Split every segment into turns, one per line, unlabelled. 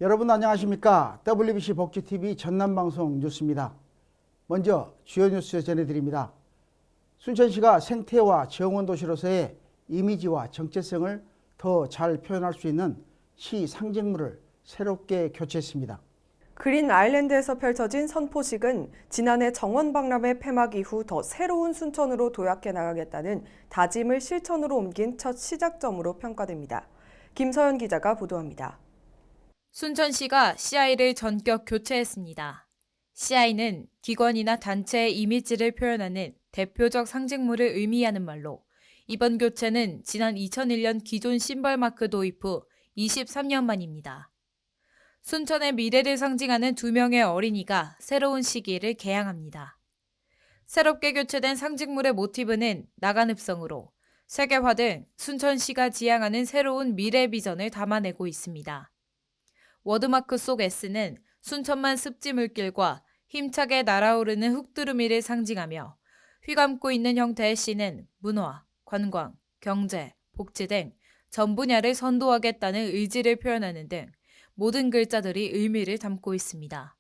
여러분 안녕하십니까? WBC 복지TV 전남방송 뉴스입니다. 먼저 주요 뉴스 전해드립니다. 순천시가 생태와 정원도시로서의 이미지와 정체성을 더 잘 표현할 수 있는 시 상징물을 새롭게 교체했습니다.
그린 아일랜드에서 펼쳐진 선포식은 지난해 정원박람회 폐막 이후 더 새로운 순천으로 도약해 나가겠다는 다짐을 실천으로 옮긴 첫 시작점으로 평가됩니다. 김서연 기자가 보도합니다.
순천시가 CI를 전격 교체했습니다. CI는 기관이나 단체의 이미지를 표현하는 대표적 상징물을 의미하는 말로 이번 교체는 지난 2001년 기존 심벌 마크 도입 후 23년 만입니다. 순천의 미래를 상징하는 2명의 어린이가 새로운 시기를 개항합니다. 새롭게 교체된 상징물의 모티브는 나간읍성으로 세계화 등 순천시가 지향하는 새로운 미래 비전을 담아내고 있습니다. 워드마크 속 S는 순천만 습지 물길과 힘차게 날아오르는 흙두루미를 상징하며 휘감고 있는 형태의 C는 문화, 관광, 경제, 복지 등 전 분야를 선도하겠다는 의지를 표현하는 등 모든 글자들이 의미를 담고 있습니다.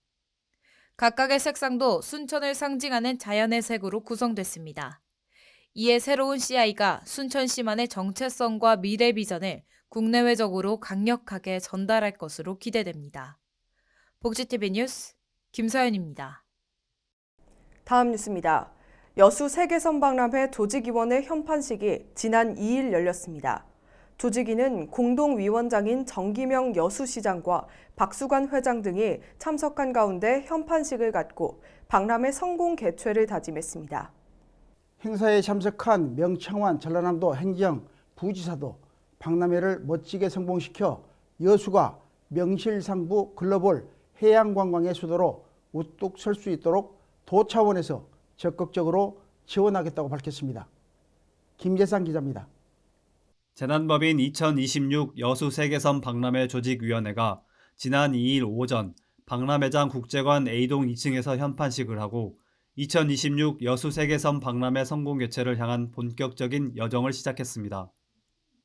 각각의 색상도 순천을 상징하는 자연의 색으로 구성됐습니다. 이에 새로운 CI가 순천시만의 정체성과 미래 비전을 국내외적으로 강력하게 전달할 것으로 기대됩니다. 복지TV 뉴스 김서연입니다.
다음 뉴스입니다. 여수 세계선 박람회 조직위원회 현판식이 지난 2일 열렸습니다. 조직위는 공동위원장인 정기명 여수시장과 박수관 회장 등이 참석한 가운데 현판식을 갖고 박람회 성공 개최를 다짐했습니다.
행사에 참석한 명창환 전라남도 행정 부지사도 박람회를 멋지게 성공시켜 여수가 명실상부 글로벌 해양관광의 수도로 우뚝 설 수 있도록 도 차원에서 적극적으로 지원하겠다고 밝혔습니다. 김재상 기자입니다.
재난법인 2026 여수 세계선 박람회 조직위원회가 지난 2일 오전 박람회장 국제관 A동 2층에서 현판식을 하고 2026 여수 세계선 박람회 성공 개최를 향한 본격적인 여정을 시작했습니다.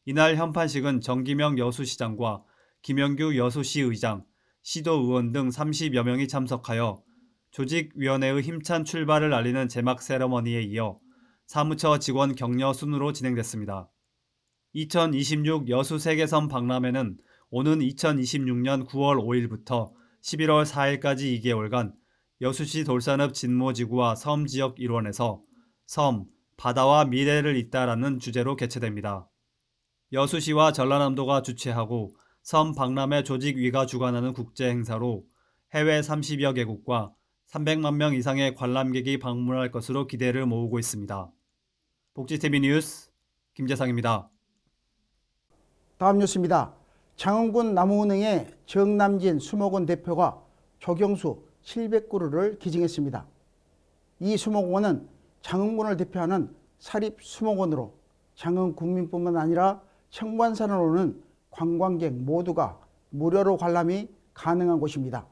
이날 현판식은 정기명 여수시장과 김영규 여수시 의장, 시도 의원 등 30여 명이 참석하여 조직위원회의 힘찬 출발을 알리는 제막 세러머니에 이어 사무처 직원 격려 순으로 진행됐습니다. 2026 여수 세계선 박람회는 오는 2026년 9월 5일부터 11월 4일까지 2개월간 여수시 돌산읍 진모지구와 섬 지역 일원에서 섬, 바다와 미래를 잇다라는 주제로 개최됩니다. 여수시와 전라남도가 주최하고 섬 박람회 조직위가 주관하는 국제 행사로 해외 30여 개국과 300만 명 이상의 관람객이 방문할 것으로 기대를 모으고 있습니다. 복지TV 뉴스 김재상입니다.
다음 뉴스입니다. 장흥군 남우은행의 정남진 수목원 대표가 조경수 700그루를 기증했습니다. 이 수목원은 장흥군을 대표하는 사립 수목원으로 장흥 국민뿐만 아니라 청관산을 오는 관광객 모두가 무료로 관람이 가능한 곳입니다.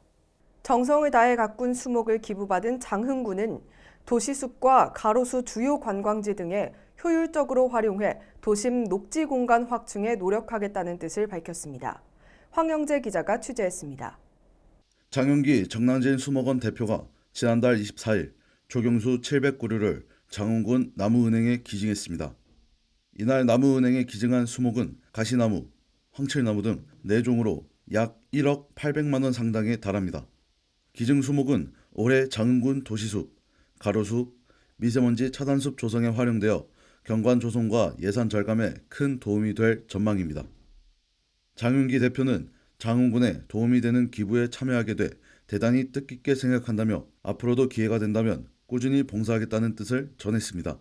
정성을 다해 가꾼 수목을 기부받은 장흥군은 도시숲과 가로수 주요 관광지 등에 효율적으로 활용해 도심 녹지 공간 확충에 노력하겠다는 뜻을 밝혔습니다. 황영재 기자가 취재했습니다.
장흥기 정남진 수목원 대표가 지난달 24일 조경수 700그루를 장흥군 남우은행에 기증했습니다. 이날 남우은행에 기증한 수목은 가시나무, 황칠나무 등 4종으로 약 1억 800만 원 상당에 달합니다. 기증 수목은 올해 장흥군 도시숲, 가로수, 미세먼지 차단숲 조성에 활용되어 경관 조성과 예산 절감에 큰 도움이 될 전망입니다. 장윤기 대표는 장흥군에 도움이 되는 기부에 참여하게 돼 대단히 뜻깊게 생각한다며 앞으로도 기회가 된다면 꾸준히 봉사하겠다는 뜻을 전했습니다.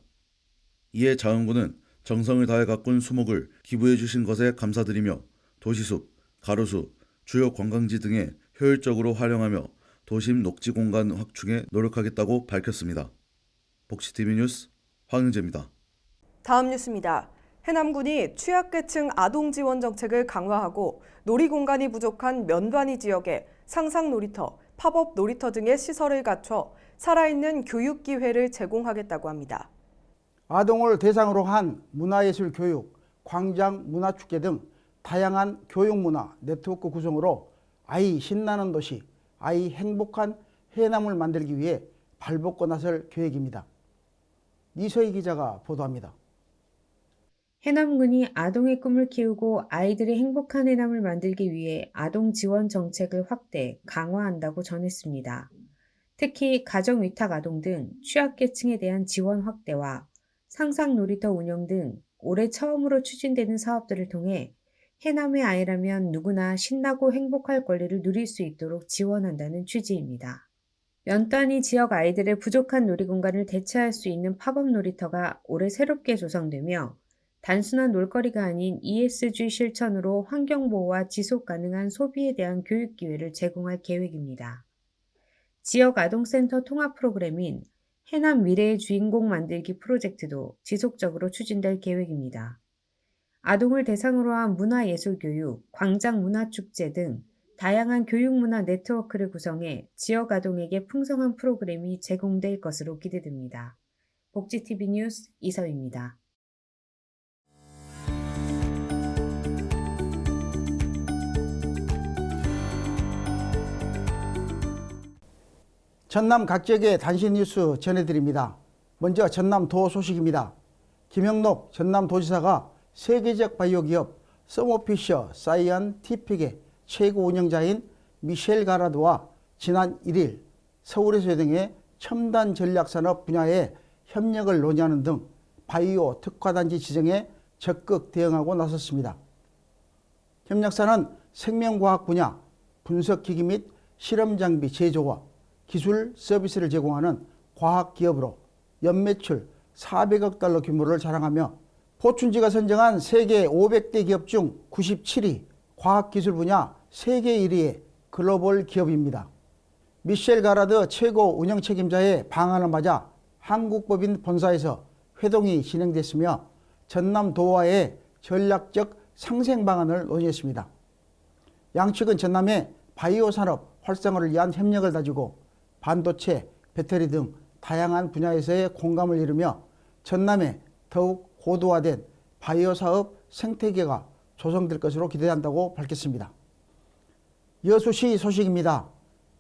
이에 장흥군은 정성을 다해 가꾼 수목을 기부해 주신 것에 감사드리며 도시숲, 가로수, 주요 관광지 등에 효율적으로 활용하며 도심 녹지 공간 확충에 노력하겠다고 밝혔습니다. 복지TV 뉴스 황영재입니다.
다음 뉴스입니다. 해남군이 취약계층 아동 지원 정책을 강화하고 놀이공간이 부족한 면단위 지역에 상상 놀이터, 팝업 놀이터 등의 시설을 갖춰 살아있는 교육 기회를 제공하겠다고 합니다.
아동을 대상으로 한 문화예술 교육, 광장 문화축제 등 다양한 교육문화 네트워크 구성으로 아이 신나는 도시, 아이 행복한 해남을 만들기 위해 발벗고 나설 계획입니다. 이서희 기자가 보도합니다.
해남군이 아동의 꿈을 키우고 아이들의 행복한 해남을 만들기 위해 아동 지원 정책을 확대, 강화한다고 전했습니다. 특히 가정위탁 아동 등 취약계층에 대한 지원 확대와 상상 놀이터 운영 등 올해 처음으로 추진되는 사업들을 통해 해남의 아이라면 누구나 신나고 행복할 권리를 누릴 수 있도록 지원한다는 취지입니다. 면 단위 지역 아이들의 부족한 놀이공간을 대체할 수 있는 팝업 놀이터가 올해 새롭게 조성되며 단순한 놀거리가 아닌 ESG 실천으로 환경보호와 지속가능한 소비에 대한 교육 기회를 제공할 계획입니다. 지역 아동센터 통합 프로그램인 해남 미래의 주인공 만들기 프로젝트도 지속적으로 추진될 계획입니다. 아동을 대상으로 한 문화예술교육, 광장문화축제 등 다양한 교육문화 네트워크를 구성해 지역 아동에게 풍성한 프로그램이 제공될 것으로 기대됩니다. 복지TV 뉴스 이서희입니다.
전남 각 지역의 단신 뉴스 전해드립니다. 먼저 전남도 소식입니다. 김영록 전남도지사가 세계적 바이오 기업 서모피셔 사이언티픽의 최고 운영자인 미셸 가라드와 지난 1일 서울에서 등의 첨단 전략산업 분야의 협력을 논의하는 등 바이오 특화단지 지정에 적극 대응하고 나섰습니다. 협력사는 생명과학 분야 분석기기 및 실험장비 제조와 기술 서비스를 제공하는 과학기업으로 연매출 400억 달러 규모를 자랑하며 포춘지가 선정한 세계 500대 기업 중 97위, 과학기술 분야 세계 1위의 글로벌 기업입니다. 미셸 가라드 최고 운영 책임자의 방한을 맞아 한국법인 본사에서 회동이 진행됐으며 전남도와의 전략적 상생 방안을 논의했습니다. 양측은 전남의 바이오 산업 활성화를 위한 협력을 다지고 반도체, 배터리 등 다양한 분야에서의 공감을 이루며 전남에 더욱 고도화된 바이오 사업 생태계가 조성될 것으로 기대한다고 밝혔습니다. 여수시 소식입니다.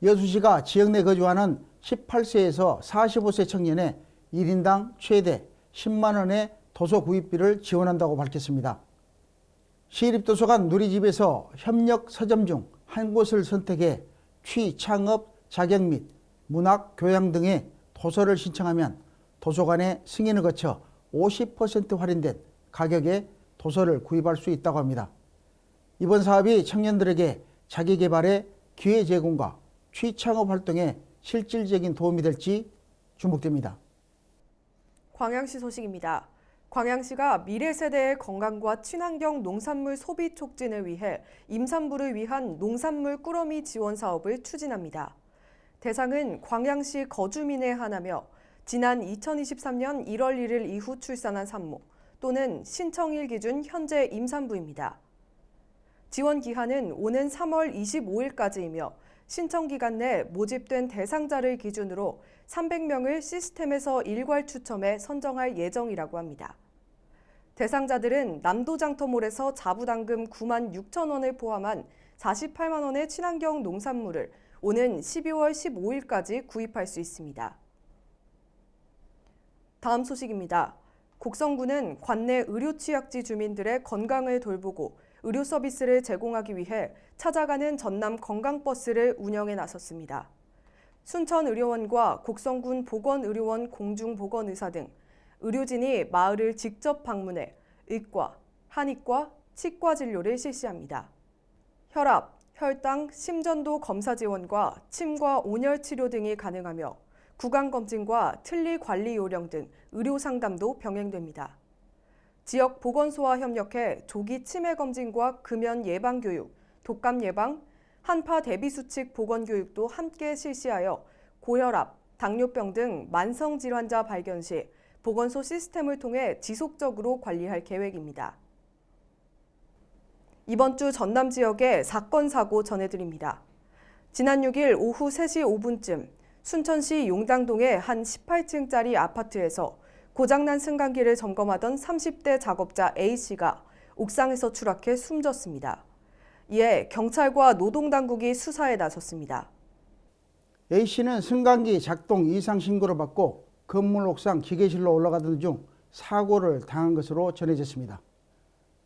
여수시가 지역 내 거주하는 18세에서 45세 청년의 1인당 최대 10만 원의 도서 구입비를 지원한다고 밝혔습니다. 시립도서관 누리집에서 협력 서점 중 한 곳을 선택해 취창업 자격 및 문학, 교양 등의 도서를 신청하면 도서관의 승인을 거쳐 50% 할인된 가격에 도서를 구입할 수 있다고 합니다. 이번 사업이 청년들에게 자기개발의 기회 제공과 취창업 활동에 실질적인 도움이 될지 주목됩니다.
광양시 소식입니다. 광양시가 미래 세대의 건강과 친환경 농산물 소비 촉진을 위해 임산부를 위한 농산물 꾸러미 지원 사업을 추진합니다. 대상은 광양시 거주민에 한하며 지난 2023년 1월 1일 이후 출산한 산모 또는 신청일 기준 현재 임산부입니다. 지원 기한은 오는 3월 25일까지이며 신청 기간 내 모집된 대상자를 기준으로 300명을 시스템에서 일괄 추첨해 선정할 예정이라고 합니다. 대상자들은 남도장터몰에서 자부담금 9만 6천 원을 포함한 48만 원의 친환경 농산물을 오는 12월 15일까지 구입할 수 있습니다. 다음 소식입니다. 곡성군은 관내 의료취약지 주민들의 건강을 돌보고 의료 서비스를 제공하기 위해 찾아가는 전남 건강버스를 운영에 나섰습니다. 순천의료원과 곡성군 보건의료원 공중보건의사 등 의료진이 마을을 직접 방문해 의과, 한의과, 치과 진료를 실시합니다. 혈압, 혈당, 심전도 검사 지원과 침과 온열 치료 등이 가능하며 구강검진과 틀니 관리 요령 등 의료 상담도 병행됩니다. 지역 보건소와 협력해 조기 치매 검진과 금연 예방 교육, 독감 예방, 한파 대비 수칙 보건 교육도 함께 실시하여 고혈압, 당뇨병 등 만성 질환자 발견 시 보건소 시스템을 통해 지속적으로 관리할 계획입니다. 이번 주 전남 지역의 사건 사고 전해드립니다. 지난 6일 오후 3시 5분쯤 순천시 용당동의 한 18층짜리 아파트에서 고장난 승강기를 점검하던 30대 작업자 A씨가 옥상에서 추락해 숨졌습니다. 이에 경찰과 노동당국이 수사에 나섰습니다.
A씨는 승강기 작동 이상 신고를 받고 건물 옥상 기계실로 올라가던 중 사고를 당한 것으로 전해졌습니다.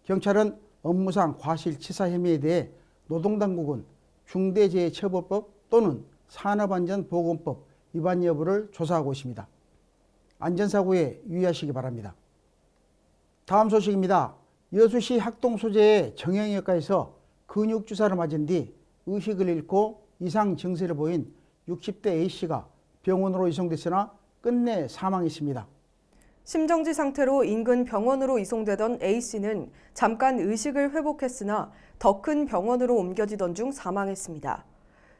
경찰은 업무상 과실치사 혐의에 대해 노동당국은 중대재해처벌법 또는 산업안전보건법 위반 여부를 조사하고 있습니다. 안전사고에 유의하시기 바랍니다. 다음 소식입니다. 여수시 학동 소재의 정형외과에서 근육주사를 맞은 뒤 의식을 잃고 이상 증세를 보인 60대 A씨가 병원으로 이송됐으나 끝내 사망했습니다.
심정지 상태로 인근 병원으로 이송되던 A씨는 잠깐 의식을 회복했으나 더 큰 병원으로 옮겨지던 중 사망했습니다.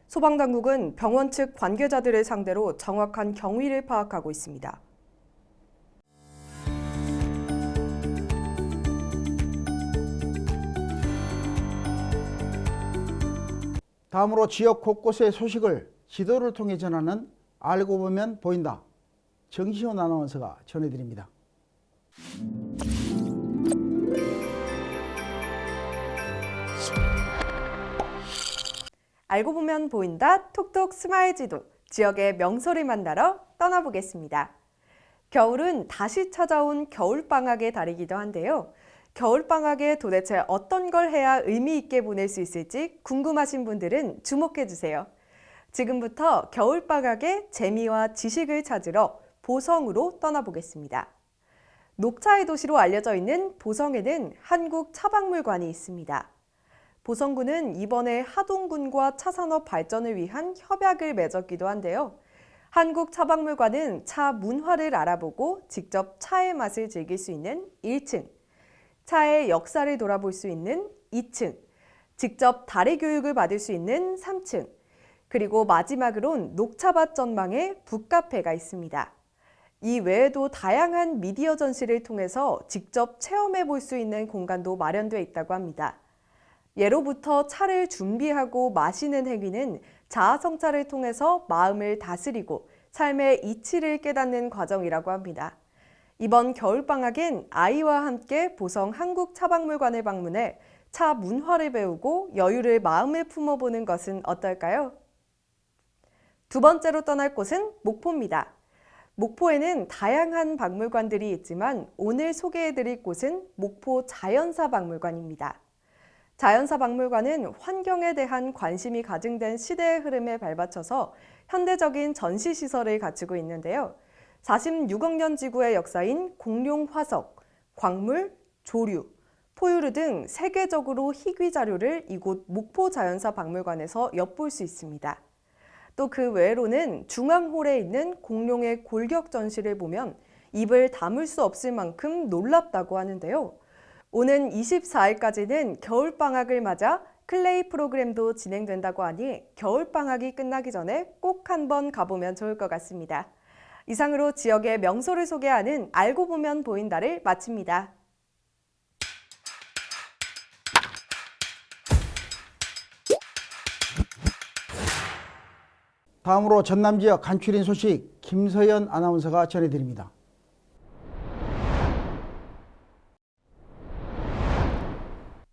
소방당국은 병원 측 관계자들을 상대로 정확한 경위를 파악하고 있습니다.
다음으로 지역 곳곳의 소식을 지도를 통해 전하는 알고 보면 보인다. 정시훈 아나운서가 전해드립니다.
알고 보면 보인다 톡톡 스마일 지도, 지역의 명소를 만나러 떠나보겠습니다. 겨울은 다시 찾아온 겨울방학의 달이기도 한데요. 겨울방학에 도대체 어떤 걸 해야 의미 있게 보낼 수 있을지 궁금하신 분들은 주목해주세요. 지금부터 겨울방학의 재미와 지식을 찾으러 보성으로 떠나보겠습니다. 녹차의 도시로 알려져 있는 보성에는 한국차박물관이 있습니다. 보성군은 이번에 하동군과 차산업 발전을 위한 협약을 맺었기도 한데요. 한국차박물관은 차 문화를 알아보고 직접 차의 맛을 즐길 수 있는 1층, 차의 역사를 돌아볼 수 있는 2층, 직접 다리 교육을 받을 수 있는 3층, 그리고 마지막으론 녹차밭 전망의 북카페가 있습니다. 이 외에도 다양한 미디어 전시를 통해서 직접 체험해 볼 수 있는 공간도 마련되어 있다고 합니다. 예로부터 차를 준비하고 마시는 행위는 자아성찰을 통해서 마음을 다스리고 삶의 이치를 깨닫는 과정이라고 합니다. 이번 겨울방학엔 아이와 함께 보성 한국차박물관을 방문해 차 문화를 배우고 여유를 마음에 품어보는 것은 어떨까요? 두 번째로 떠날 곳은 목포입니다. 목포에는 다양한 박물관들이 있지만 오늘 소개해드릴 곳은 목포 자연사 박물관입니다. 자연사 박물관은 환경에 대한 관심이 가증된 시대의 흐름에 발받쳐서 현대적인 전시시설을 갖추고 있는데요. 46억 년 지구의 역사인 공룡 화석, 광물, 조류, 포유류 등 세계적으로 희귀 자료를 이곳 목포 자연사 박물관에서 엿볼 수 있습니다. 또 그 외로는 중앙홀에 있는 공룡의 골격 전시를 보면 입을 다물 수 없을 만큼 놀랍다고 하는데요. 오는 24일까지는 겨울방학을 맞아 클레이 프로그램도 진행된다고 하니 겨울방학이 끝나기 전에 꼭 한번 가보면 좋을 것 같습니다. 이상으로 지역의 명소를 소개하는 알고 보면 보인다를 마칩니다.
다음으로 전남 지역 간추린 소식 김서연 아나운서가 전해드립니다.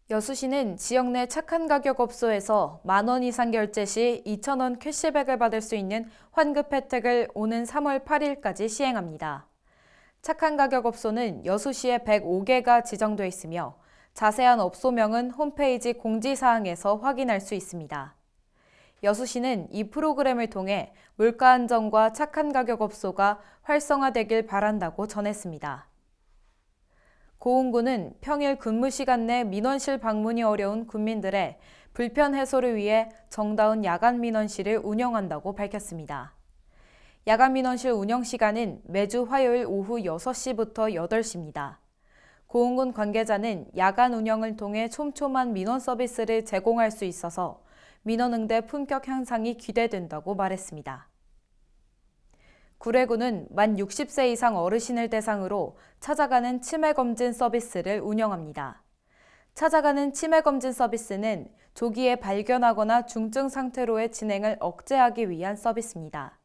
여수시는 지역 내 착한 가격 업소에서 10,000원 이상 결제 시 2,000원 캐시백을 받을 수 있는 환급 혜택을 오는 3월 8일까지 시행합니다. 착한 가격 업소는 여수시에 105개가 지정돼 있으며 자세한 업소명은 홈페이지 공지사항에서 확인할 수 있습니다. 여수시는 이 프로그램을 통해 물가 안정과 착한 가격 업소가 활성화되길 바란다고 전했습니다. 고흥군은 평일 근무 시간 내 민원실 방문이 어려운 군민들의 불편 해소를 위해 정다운 야간 민원실을 운영한다고 밝혔습니다. 야간 민원실 운영 시간은 매주 화요일 오후 6시부터 8시입니다. 고흥군 관계자는 야간 운영을 통해 촘촘한 민원 서비스를 제공할 수 있어서 민원 응대 품격 향상이 기대된다고 말했습니다. 구례군은 만 60세 이상 어르신을 대상으로 찾아가는 치매검진 서비스를 운영합니다. 찾아가는 치매검진 서비스는 조기에 발견하거나 중증 상태로의 진행을 억제하기 위한 서비스입니다.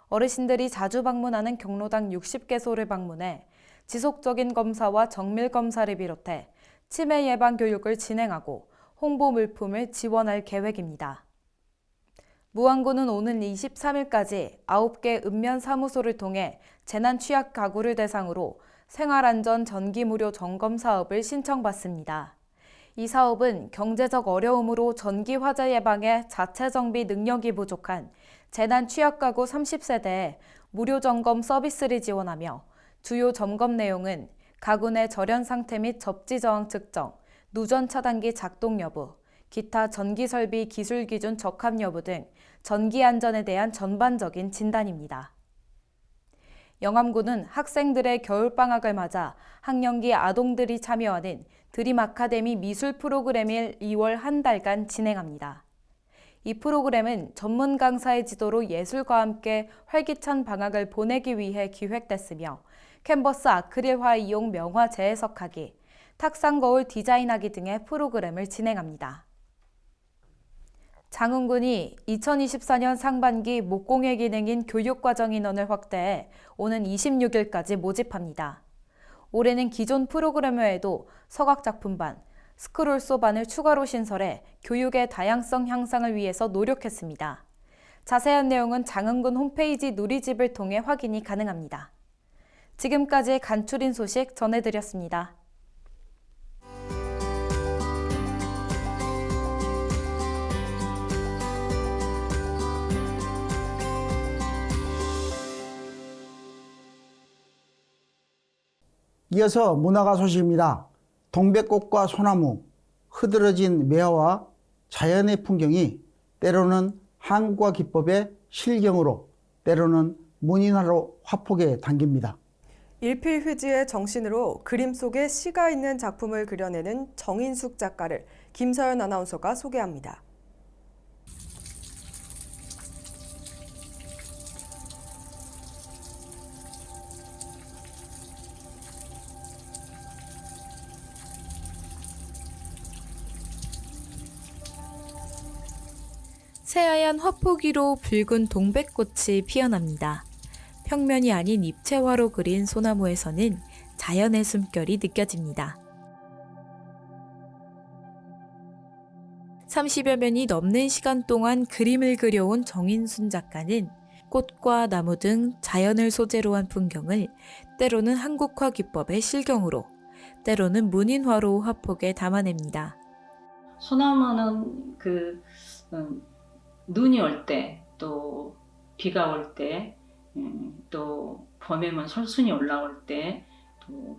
어르신들이 자주 방문하는 경로당 60개소를 방문해 지속적인 검사와 정밀 검사를 비롯해 치매 예방 교육을 진행하고 홍보 물품을 지원할 계획입니다. 무안군은 오는 23일까지 9개 읍면사무소를 통해 재난 취약 가구를 대상으로 생활안전 전기 무료 점검 사업을 신청받습니다. 이 사업은 경제적 어려움으로 전기 화재 예방에 자체 정비 능력이 부족한 재난 취약 가구 30세대에 무료 점검 서비스를 지원하며 주요 점검 내용은 가구 내 절연 상태 및 접지 저항 측정, 누전 차단기 작동 여부, 기타 전기 설비 기술 기준 적합 여부 등 전기 안전에 대한 전반적인 진단입니다. 영암군은 학생들의 겨울방학을 맞아 학령기 아동들이 참여하는 드림 아카데미 미술 프로그램을 2월 한 달간 진행합니다. 이 프로그램은 전문 강사의 지도로 예술과 함께 활기찬 방학을 보내기 위해 기획됐으며 캔버스 아크릴화 이용 명화 재해석하기, 탁상 거울 디자인하기 등의 프로그램을 진행합니다. 장흥군이 2024년 상반기 목공예 기능인 교육과정 인원을 확대해 오는 26일까지 모집합니다. 올해는 기존 프로그램 외에도 서각작품반, 스크롤소반을 추가로 신설해 교육의 다양성 향상을 위해서 노력했습니다. 자세한 내용은 장흥군 홈페이지 누리집을 통해 확인이 가능합니다. 지금까지 간추린 소식 전해드렸습니다.
이어서 문화가 소식입니다. 동백꽃과 소나무, 흐드러진 매화와 자연의 풍경이 때로는 한국화 기법의 실경으로, 때로는 문인화로 화폭에 담깁니다.
일필휘지의 정신으로 그림 속에 시가 있는 작품을 그려내는 정인숙 작가를 김서연 아나운서가 소개합니다.
새하얀 화폭 위로 붉은 동백꽃이 피어납니다. 평면이 아닌 입체화로 그린 소나무에서는 자연의 숨결이 느껴집니다. 30여 년이 넘는 시간 동안 그림을 그려온 정인순 작가는 꽃과 나무 등 자연을 소재로 한 풍경을 때로는 한국화 기법의 실경으로, 때로는 문인화로 화폭에 담아냅니다.
소나무는 눈이 올 때, 또 비가 올 때, 또 봄에는 설순이 올라올 때, 또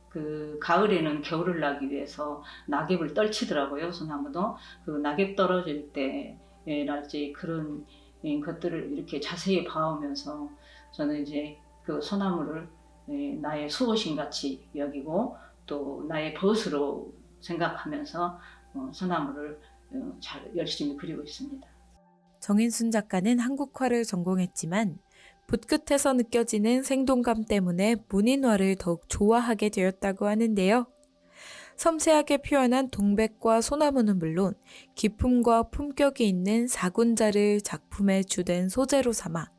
그 가을에는 겨울을 나기 위해서 낙엽을 떨치더라고요. 소나무도 그 낙엽 떨어질 때랄지 그런 것들을 이렇게 자세히 봐오면서 저는 이제 그 소나무를 나의 수호신 같이 여기고 또 나의 벗으로 생각하면서 소나무를 잘 열심히 그리고 있습니다.
정인순 작가는 한국화를 전공했지만 붓끝에서 느껴지는 생동감 때문에 문인화를 더욱 좋아하게 되었다고 하는데요. 섬세하게 표현한 동백과 소나무는 물론 기품과 품격이 있는 사군자를 작품의 주된 소재로 삼아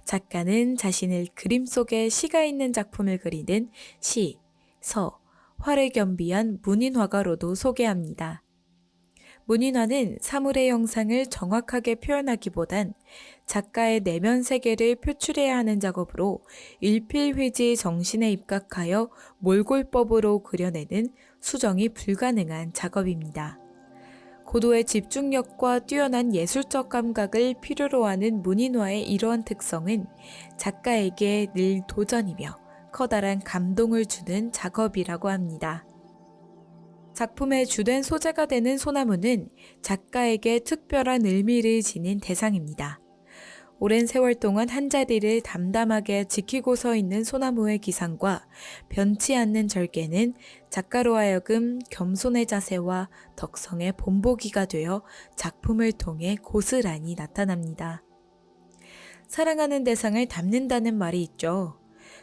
작가는 자신을 그림 속에 시가 있는 작품을 그리는 시, 서, 화를 겸비한 문인화가로도 소개합니다. 문인화는 사물의 형상을 정확하게 표현하기보단 작가의 내면 세계를 표출해야 하는 작업으로 일필휘지 정신에 입각하여 몰골법으로 그려내는 수정이 불가능한 작업입니다. 고도의 집중력과 뛰어난 예술적 감각을 필요로 하는 문인화의 이러한 특성은 작가에게 늘 도전이며 커다란 감동을 주는 작업이라고 합니다. 작품의 주된 소재가 되는 소나무는 작가에게 특별한 의미를 지닌 대상입니다. 오랜 세월 동안 한자리를 담담하게 지키고 서 있는 소나무의 기상과 변치 않는 절개는 작가로 하여금 겸손의 자세와 덕성의 본보기가 되어 작품을 통해 고스란히 나타납니다. 사랑하는 대상을 닮는다는 말이 있죠.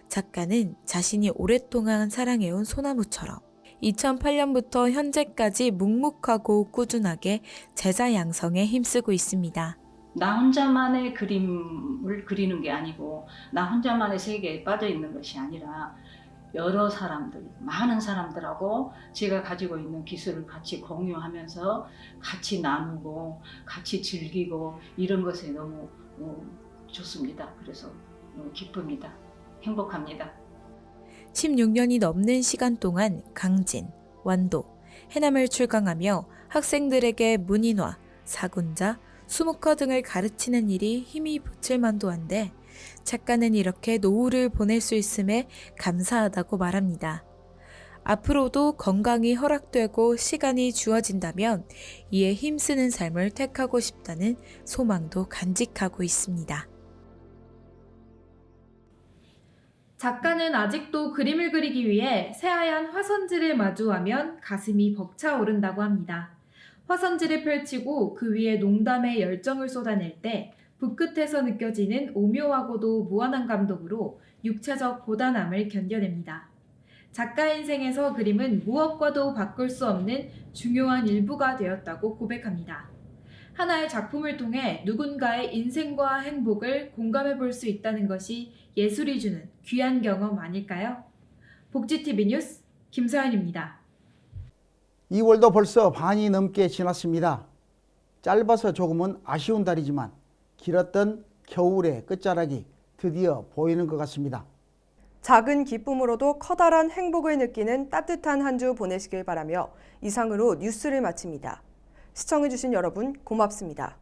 작가는 자신이 오랫동안 사랑해온 소나무처럼 2008년부터 현재까지 묵묵하고 꾸준하게 제자 양성에 힘쓰고 있습니다.
나 혼자만의 그림을 그리는 게 아니고 나 혼자만의 세계에 빠져 있는 것이 아니라 여러 사람들, 많은 사람들하고 제가 가지고 있는 기술을 같이 공유하면서 같이 나누고 같이 즐기고 이런 것에 너무 좋습니다. 그래서 너무 기쁩니다. 행복합니다.
16년이 넘는 시간 동안 강진, 완도, 해남을 출강하며 학생들에게 문인화, 사군자, 수묵화 등을 가르치는 일이 힘이 붙일 만도 한데 작가는 이렇게 노후를 보낼 수 있음에 감사하다고 말합니다. 앞으로도 건강이 허락되고 시간이 주어진다면 이에 힘쓰는 삶을 택하고 싶다는 소망도 간직하고 있습니다. 작가는 아직도 그림을 그리기 위해 새하얀 화선지를 마주하면 가슴이 벅차오른다고 합니다. 화선지를 펼치고 그 위에 농담의 열정을 쏟아낼 때 붓끝에서 느껴지는 오묘하고도 무한한 감동으로 육체적 고단함을 견뎌냅니다. 작가 인생에서 그림은 무엇과도 바꿀 수 없는 중요한 일부가 되었다고 고백합니다. 하나의 작품을 통해 누군가의 인생과 행복을 공감해 볼 수 있다는 것이 예술이 주는 귀한 경험 아닐까요? 복지TV 뉴스 김서연입니다.
2월도 벌써 반이 넘게 지났습니다. 짧아서 조금은 아쉬운 달이지만 길었던 겨울의 끝자락이 드디어 보이는 것 같습니다.
작은 기쁨으로도 커다란 행복을 느끼는 따뜻한 한 주 보내시길 바라며 이상으로 뉴스를 마칩니다. 시청해주신 여러분 고맙습니다.